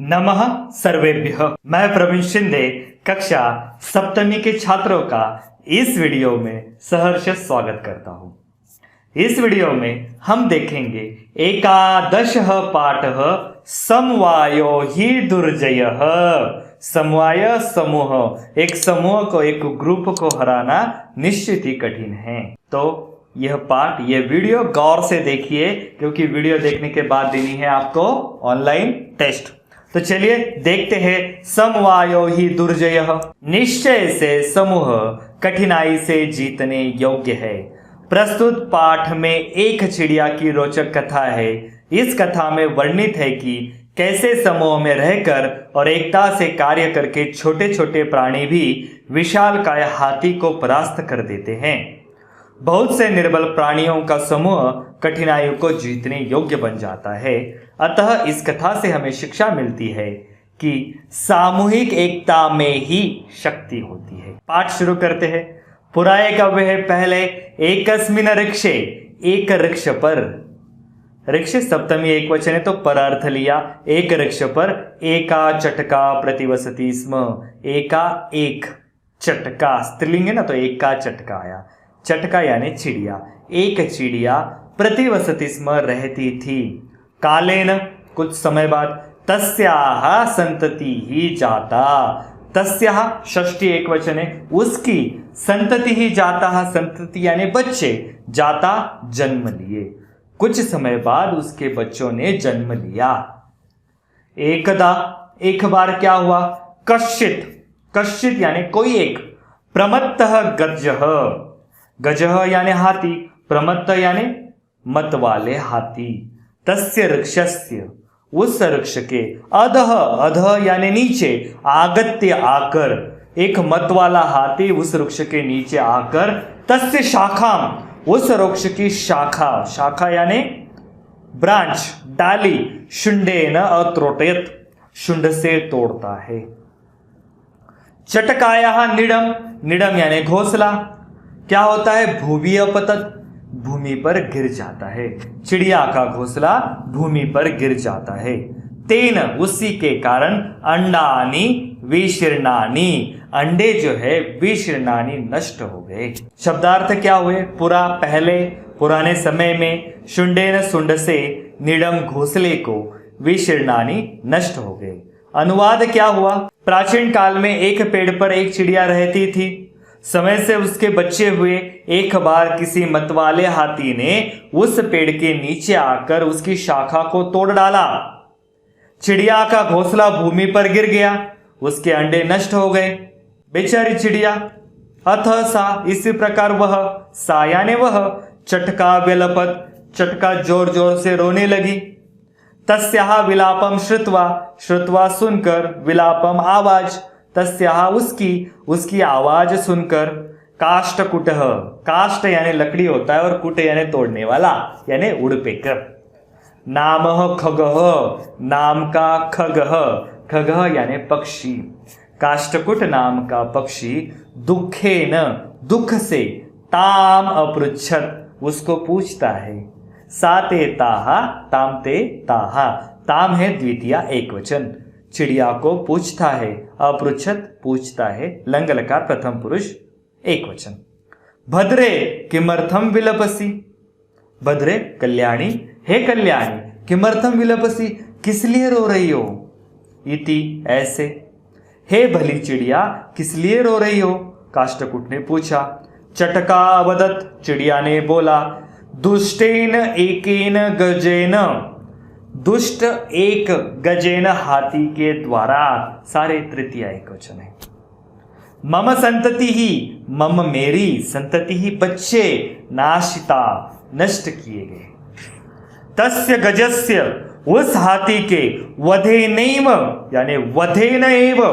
नमः सर्वेभ्यः। मैं प्रवीण शिंदे कक्षा सप्तमी के छात्रों का इस वीडियो में सहर्ष स्वागत करता हूं। इस वीडियो में हम देखेंगे एकादशः पाठः समवायो हि दुर्जयः। समवाय समूह, एक समूह को, एक ग्रुप को हराना निश्चित ही कठिन है। तो यह पाठ, यह वीडियो गौर से देखिए, क्योंकि वीडियो देखने के बाद देनी है आपको ऑनलाइन टेस्ट। तो चलिए देखते हैं। समवायो ही दुर्जयः। निश्चय से समूह कठिनाई से जीतने योग्य है। प्रस्तुत पाठ में एक चिड़िया की रोचक कथा है। इस कथा में वर्णित है कि कैसे समूह में रहकर और एकता से कार्य करके छोटे छोटे प्राणी भी विशालकाय हाथी को परास्त कर देते हैं। बहुत से निर्बल प्राणियों का समूह कठिनाइयों को जीतने योग्य बन जाता है। अतः इस कथा से हमें शिक्षा मिलती है कि सामूहिक एकता में ही शक्ति होती है। पाठ शुरू करते हैं। पुरा एक काव्य है पहले। एकस्मिन वृक्षे, एक वृक्ष पर, वृक्ष सप्तमी एक वचन है तो पर अर्थ लिया। एक वृक्ष पर एका चटका प्रतिवसति स्म। एका, एक, चटका स्त्रीलिंग है ना, तो एक का चटका आया। चटका यानी चिड़िया। एक चिड़िया प्रतिवसति स्म, रहती थी। कालेन, कुछ समय बाद, तस्याह संतति ही जाता। तस्याह षष्ठी एक वचन है, उसकी, संतति ही जाता, संतति यानी बच्चे, जाता जन्म लिए। कुछ समय बाद उसके बच्चों ने जन्म लिया। एकदा, एक बार क्या हुआ? कश्चित, कश्चित यानी कोई एक, प्रमत्तः गजः, गजः यानी हाथी, प्रमत्त यानी मत वाले हाथी। तस्य वृक्षस्य, उस वृक्ष के, अधः, अधः यानी नीचे, आगत्य आकर, एक मत वाला हाथी उस वृक्ष के नीचे आकर, तस्य शाखाम, उस वृक्ष की शाखा, शाखा यानी ब्रांच, डाली, शुंडेन अत्रोटयत, शुंड से तोड़ता है। चटकाया निडम, निडम यानी घोंसला, क्या होता है? भूमि अपतत, भूमि पर गिर जाता है। चिड़िया का घोंसला भूमि पर गिर जाता है। तेन, उसी के कारण, अंडानी विशीर्णानी, अंडे जो है विशीर्णानी, नष्ट हो गए। शब्दार्थ क्या हुए? पुरा पहले, पुराने समय में, शुंडेन सुंड से, निडम घोंसले को, विशीर्णानी नष्ट हो गए। अनुवाद क्या हुआ? प्राचीन काल में एक पेड़ पर एक चिड़िया रहती थी। समय से उसके बच्चे हुए। एक बार किसी मतवाले हाथी ने उस पेड़ के नीचे आकर उसकी शाखा को तोड़ डाला। चिड़िया का घोंसला भूमि पर गिर गया, उसके अंडे नष्ट हो गए। बेचारी चिड़िया। अतः सा, इसी प्रकार वह, सा यानी वह, चटका व्यलपत, चटका जोर जोर से रोने लगी। तस्याह विलापम श्रुत्वा, श्रुत्वा सुनकर, विलापम आवाज, तस्याह उसकी, उसकी आवाज सुनकर, काष्ठकुटः, काष्ठ यानी लकड़ी होता है और कुट यानी तोड़ने वाला, यानी उड़पेकर। नामः खगः, नाम का खगः, खगः यानी पक्षी। काष्ठकुट नाम का पक्षी, दुखेन, दुख से, ताम अपृच्छत, उसको पूछता है। साते ताहा, तामते ताहा, ताम है द्वितीया एक वचन, चिड़िया को पूछता है। अपृच्छत पूछता है, लंग लकार प्रथम पुरुष एक वचन। भद्रे किमर्थम विलपसी, भद्रे कल्याणी, हे कल्याणी, किमर्थम विलपसी, किस लिए रो रही हो? इति ऐसे, हे भली चिड़िया, किस लिए रो रही हो? काष्ठकुट ने पूछा। चटका अवदत, चिड़िया ने बोला। दुष्टेन एकेन गजेन, दुष्ट एक, गजेन हाथी के द्वारा, सारे तृतीया एक वचन है। मम संतति ही, मम मेरी, संतति ही बच्चे, नाशिता नष्ट किए गए। तस्य गजस्य, उस हाथी के, वधे नैव यानी वधे नैव,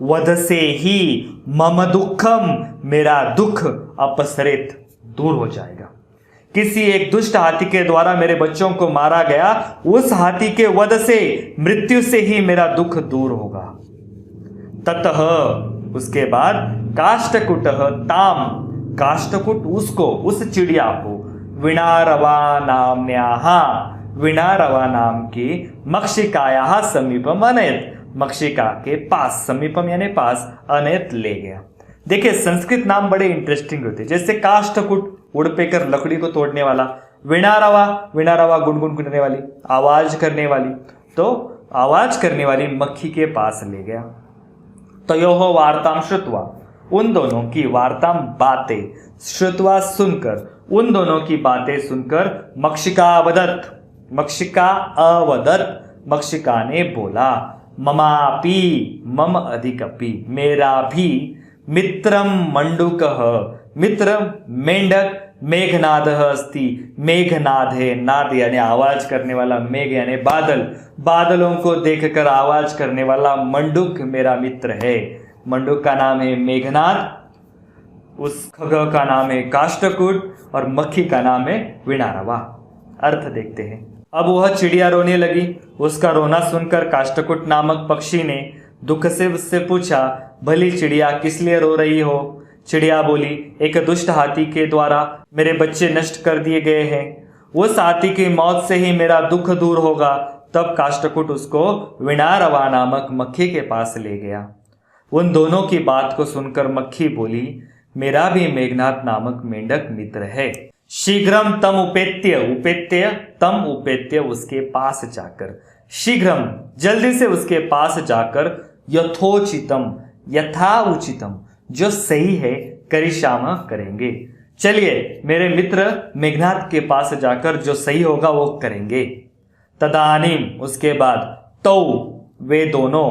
वध से ही, मम दुखम, मेरा दुख, अपसरित, दूर हो जाएगा। किसी एक दुष्ट हाथी के द्वारा मेरे बच्चों को मारा गया, उस हाथी के वध से, मृत्यु से ही मेरा दुख दूर होगा। ततः, उसके बाद, काष्ठकुटः ताम, काष्ठकुट उसको, उस चिड़िया को, विणारवा नाम्न्याः, विनारवा नाम की मक्षिकाया समीपम अनयत, मक्षिका के पास, समीपम यानी पास, अनयत ले गया। देखिए संस्कृत नाम बड़े इंटरेस्टिंग होते हैं, जैसे काष्ठकुट वुडपेकर लकड़ी को तोड़ने वाला, विनारवा विनारवा गुनगुन करने वाली, आवाज करने वाली, तो आवाज करने वाली मक्खी के पास ले गया। तयोः वार्ताम श्रुत्वा, उन दोनों की वार्ताम बातें, श्रुत्वा सुनकर, उन दोनों की बातें सुनकर, मक्षिका अवदत्, मक्षिका अवदत्, मक्षिका ने बोला, ममापि, मम अधिकपि, मेरा भी, मित्रम मंडूकः, मित्र मेंढक, मेघनादः अस्ति, मेघनाद है, नाद यानी आवाज करने वाला, मेघ यानी बादल, बादलों को देखकर आवाज करने वाला मंडूक मेरा मित्र है। मंडूक का नाम है मेघनाद, उस खग का नाम है काष्ठकुट और मक्खी का नाम है विनारवा। अर्थ देखते हैं। अब वह चिड़िया रोने लगी। उसका रोना सुनकर काष्ठकुट नामक पक्षी ने दुख से उससे पूछा, भली चिड़िया किस लिए रो रही हो? चिड़िया बोली, एक दुष्ट हाथी के द्वारा मेरे बच्चे नष्ट कर दिए गए हैं, उस हाथी की मौत से ही मेरा दुख दूर होगा। तब काष्ठकुट उसको विनारवा नामक मक्खी के पास ले गया। उन दोनों की बात को सुनकर मक्खी बोली, मेरा भी मेघनाद नामक मेंढक मित्र है। शीघ्रम तम उपेत्य, उपेत्य तम उपेत्य, उसके पास जाकर, शीघ्रम जल्दी से उसके पास जाकर, यथोचितम यथा उचितम, जो सही है, करिष्याम करेंगे। चलिए मेरे मित्र मेघनाद के पास जाकर जो सही होगा वो करेंगे। तदानीम उसके बाद, तौ वे दोनों,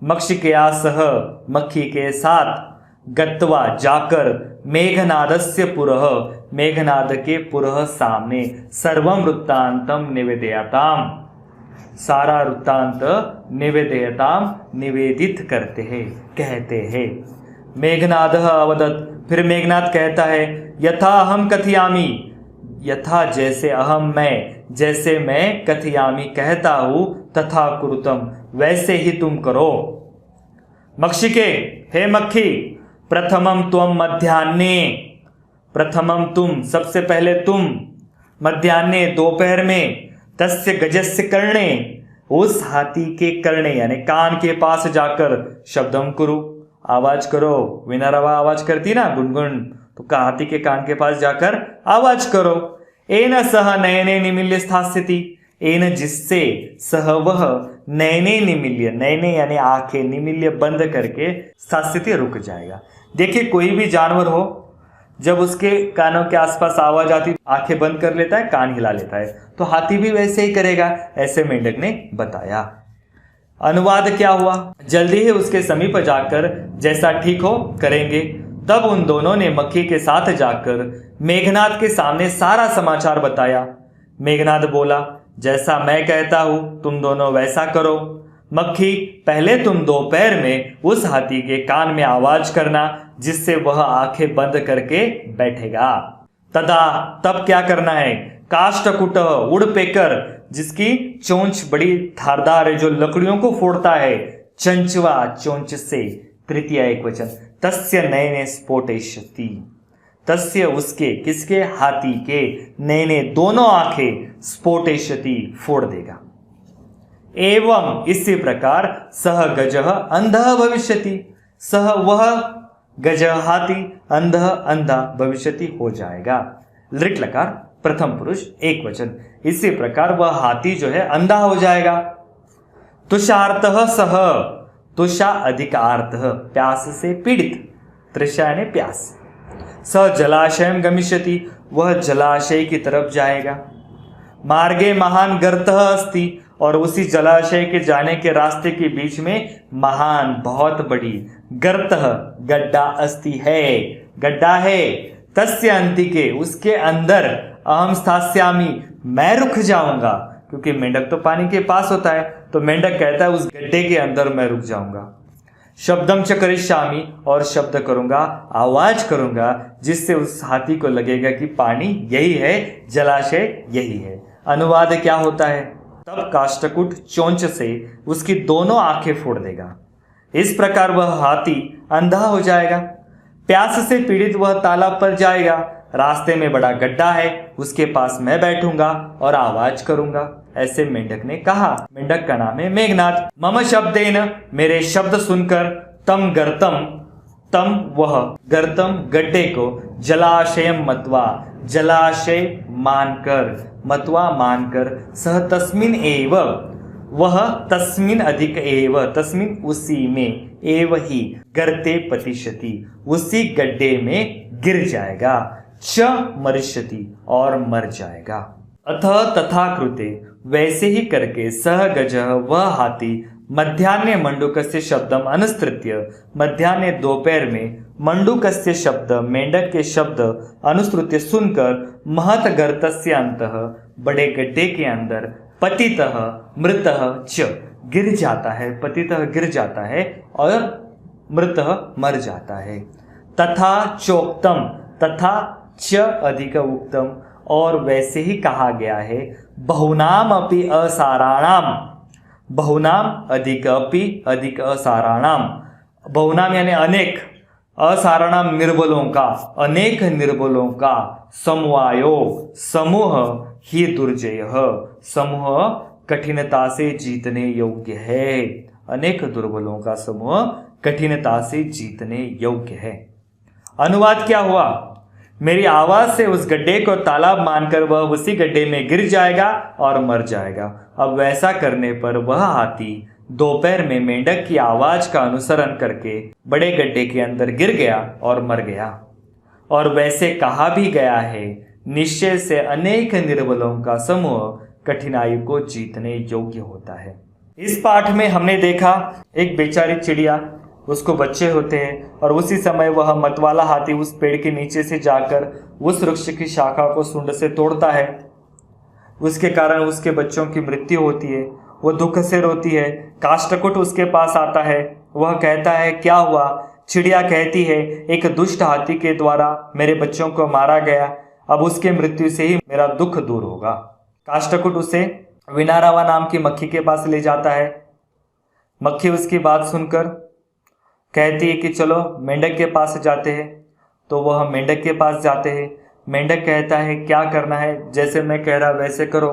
मक्षिकया सह मक्खी के साथ, गत्वा जाकर, मेघनादस्य पुरः, मेघनाद के पुरः सामने, सर्वम वृत्तांतम निवेदयताम, सारा वृत्तांत निवेदयताम निवेदित करते हैं, कहते हैं। मेघनाद अवदत्, फिर मेघनाद कहता है, यथा अहम कथयामि, यथा जैसे, अहम मैं, जैसे मैं, कथयामि कहता हूं, तथा कुरुतम वैसे ही तुम करो। मक्षिके, हे मक्खी, प्रथमम त्वम मध्याह्ने, प्रथमम तुम, सबसे पहले तुम, मध्याह्ने दोपहर में, तस्य गजस्य कर्णे, उस हाथी के कर्णे यानी कान के पास जाकर, शब्दम कुरु, आवाज करो। विनारवा आवाज करती ना गुनगुन, तो हाथी के कान के पास जाकर आवाज करो। एन सह नयने निमिल्य स्थास्यति, एन जिससे, सह वह, नयने निमिल्य, नयने यानी आंखें, निमिल्य बंद करके, स्थास्यति रुक जाएगा। देखिए कोई भी जानवर हो, जब उसके कानों के आसपास आवाज आती, आंखें बंद कर लेता है, कान हिला लेता है, तो हाथी भी वैसे ही करेगा, ऐसे मेंढक ने बताया। अनुवाद क्या हुआ? जल्दी ही उसके समीप जाकर जैसा ठीक हो करेंगे। तब उन दोनों ने मक्खी के साथ जाकर मेघनाद के सामने सारा समाचार बताया। मेघनाद बोला, जैसा मैं कहता हूं तुम दोनों वैसा करो। मक्खी, पहले तुम दोपहर में उस हाथी के कान में आवाज करना, जिससे वह आंखें बंद करके बैठेगा। तदा, तब क्या करना है? काष्ठकुट वुडपेकर, जिसकी चोंच बड़ी धारदार है, जो लकड़ियों को फोड़ता है, चंचवा, चोंच से, तृतीय एकवचन, तस्य नयने स्फोटयिष्यति, तस्य उसके, किसके? हाथी के, नयने दोनों आंखें, स्फोटयिष्यति फोड़ देगा। एवं इसी प्रकार सह गजः अंधः भविष्यति, सह वह, गजः हाथी, अंधः अंधा, भविष्यति हो जाएगा। लृट लकार प्रथम पुरुष एक वचन। इसी प्रकार वह हाथी जो है अंधा हो जाएगा। तुषार्तः सह, तुषा अधिक आर्तः, प्यास से पीड़ित, तृषा यानी प्यास। स जलाशयम गमिष्यति, वह जलाशय की तरफ जाएगा। मार्गे महान गर्तः अस्ति, और उसी जलाशय के जाने के रास्ते के बीच में महान, बहुत बड़ी, गर्तः गड्ढा, अस्ति है, गड्ढा है, तस्य अंतिके, उसके अंदर, अहम स्थास्यामि, मैं रुक जाऊंगा, क्योंकि मेंढक तो पानी के पास होता है, तो मेंढक कहता है उस गड्ढे के अंदर मैं रुक जाऊंगा। शब्दम च करिष्यामि, और शब्द करूंगा, आवाज करूंगा, जिससे उस हाथी को लगेगा कि पानी यही है, जलाशय यही है। अनुवाद क्या होता है? तब काष्ठकुट चोंच से उसकी दोनों आंखें फोड़ देगा। इस प्रकार वह हाथी अंधा हो जाएगा। प्यास से पीड़ित वह तालाब पर जाएगा। रास्ते में बड़ा गड्ढा है, उसके पास मैं बैठूंगा और आवाज करूंगा। ऐसे मेंढक ने कहा। मेंढक का नाम है मेघनाद। मम शब्देन, मेरे शब्द सुनकर, तम गर्तम, तम वह, गर्तम गड्ढे को, जलाशयम मत्वा, जलाशय मानकर, मत्वा मानकर, सह तस्मिन एव, वह तस्मिन अधिक एव, तस्मिन उसी में, एव ही, गर्ते पतिष्यति, उसी गड्ढे में गिर जाएगा, च मरिष्यति और मर जाएगा। अतः तथा कृते, वैसे ही करके, सह गजः वह हाथी, मध्याह्ने मंडूकस्य शब्दम अनुसृत्य, मध्याह्ने दोपहर में, मंडूकस्य शब्द मेंढक के शब्द अनुसृत्य सुनकर, महत गर्तस्य अंतः, बड़े गड्ढे के अंदर, पतितः मृतः च, गिर जाता है, पतितः गिर जाता है और मृतः मर जाता है। तथा चोक्तम, तथा च अधिक उक्तम, और वैसे ही कहा गया है, बहुनाम अपि असाराणाम, बहुनाम अधिक अपि अधिक असाराणाम, बहुनाम यानी अनेक, असाराणाम निर्बलों का, अनेक निर्बलों का, समवायो समूह ही दुर्जय, समूह कठिनता से जीतने योग्य है, अनेक दुर्बलों का समूह कठिनता से जीतने योग्य है। अनुवाद क्या हुआ? मेरी आवाज से उस गड्ढे को तालाब मानकर वह उसी गड्ढे में गिर जाएगा और मर जाएगा। अब वैसा करने पर वह हाथी दोपहर में मेंढक की आवाज का अनुसरण करके बड़े गड्ढे के अंदर गिर गया और मर गया। और वैसे कहा भी गया है, निश्चय से अनेक निर्बलों का समूह कठिनाई को जीतने योग्य होता है। इस पाठ में हमने देखा एक बेचारी चिड़िया, उसको बच्चे होते हैं और उसी समय वह मतवाला हाथी उस पेड़ के नीचे से जाकर उस वृक्ष की शाखा को सूंड से तोड़ता है। उसके कारण उसके बच्चों की मृत्यु होती है। वो दुख से रोती है। काष्ठकुट उसके पास आता है। वह कहता है, क्या हुआ? चिड़िया कहती है, एक दुष्ट हाथी के द्वारा मेरे बच्चों को मारा गया, अब उसके मृत्यु से ही मेरा दुख दूर होगा। काष्ठकुट उसे विनारावा नाम की मक्खी के पास ले जाता है। मक्खी उसकी बात सुनकर कहती है कि चलो मेंढक के पास जाते हैं। तो वह मेंढक के पास जाते हैं। मेंढक कहता है, क्या करना है? जैसे मैं कह रहा वैसे करो।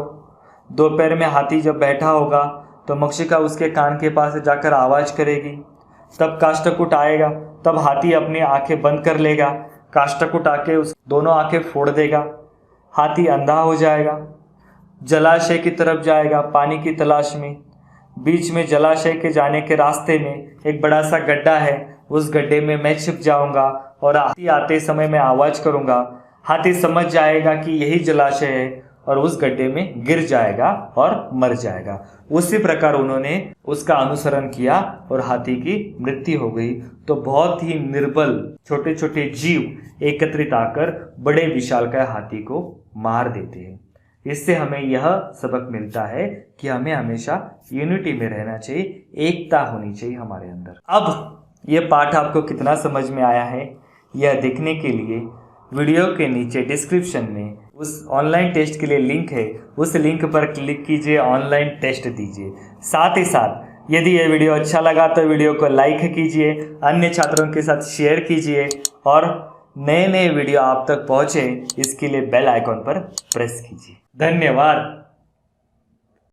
दोपहर में हाथी जब बैठा होगा तो मक्षिका उसके कान के पास जाकर आवाज करेगी, तब काष्ठकुट आएगा। तब हाथी अपनी आंखें बंद कर लेगा। काष्ठकुट आके उस दोनों आंखें फोड़ देगा। हाथी अंधा हो जाएगा। जलाशय की तरफ जाएगा पानी की तलाश में। बीच में जलाशय के जाने के रास्ते में एक बड़ा सा गड्ढा है। उस गड्ढे में मैं छिप जाऊंगा और हाथी आते समय मैं आवाज करूंगा। हाथी समझ जाएगा कि यही जलाशय है और उस गड्ढे में गिर जाएगा और मर जाएगा। उसी प्रकार उन्होंने उसका अनुसरण किया और हाथी की मृत्यु हो गई। तो बहुत ही निर्बल छोटे छोटे जीव एकत्रित आकर बड़े विशालकाय हाथी को मार देते हैं। इससे हमें यह सबक मिलता है कि हमें हमेशा यूनिटी में रहना चाहिए, एकता होनी चाहिए हमारे अंदर। अब यह पाठ आपको कितना समझ में आया है, यह देखने के लिए वीडियो के नीचे डिस्क्रिप्शन में उस ऑनलाइन टेस्ट के लिए लिंक है, उस लिंक पर क्लिक कीजिए, ऑनलाइन टेस्ट दीजिए। साथ ही साथ यदि यह वीडियो अच्छा लगा तो वीडियो को लाइक कीजिए, अन्य छात्रों के साथ शेयर कीजिए और नए नए वीडियो आप तक पहुँचे इसके लिए बेल आइकॉन पर प्रेस कीजिए। धन्यवाद।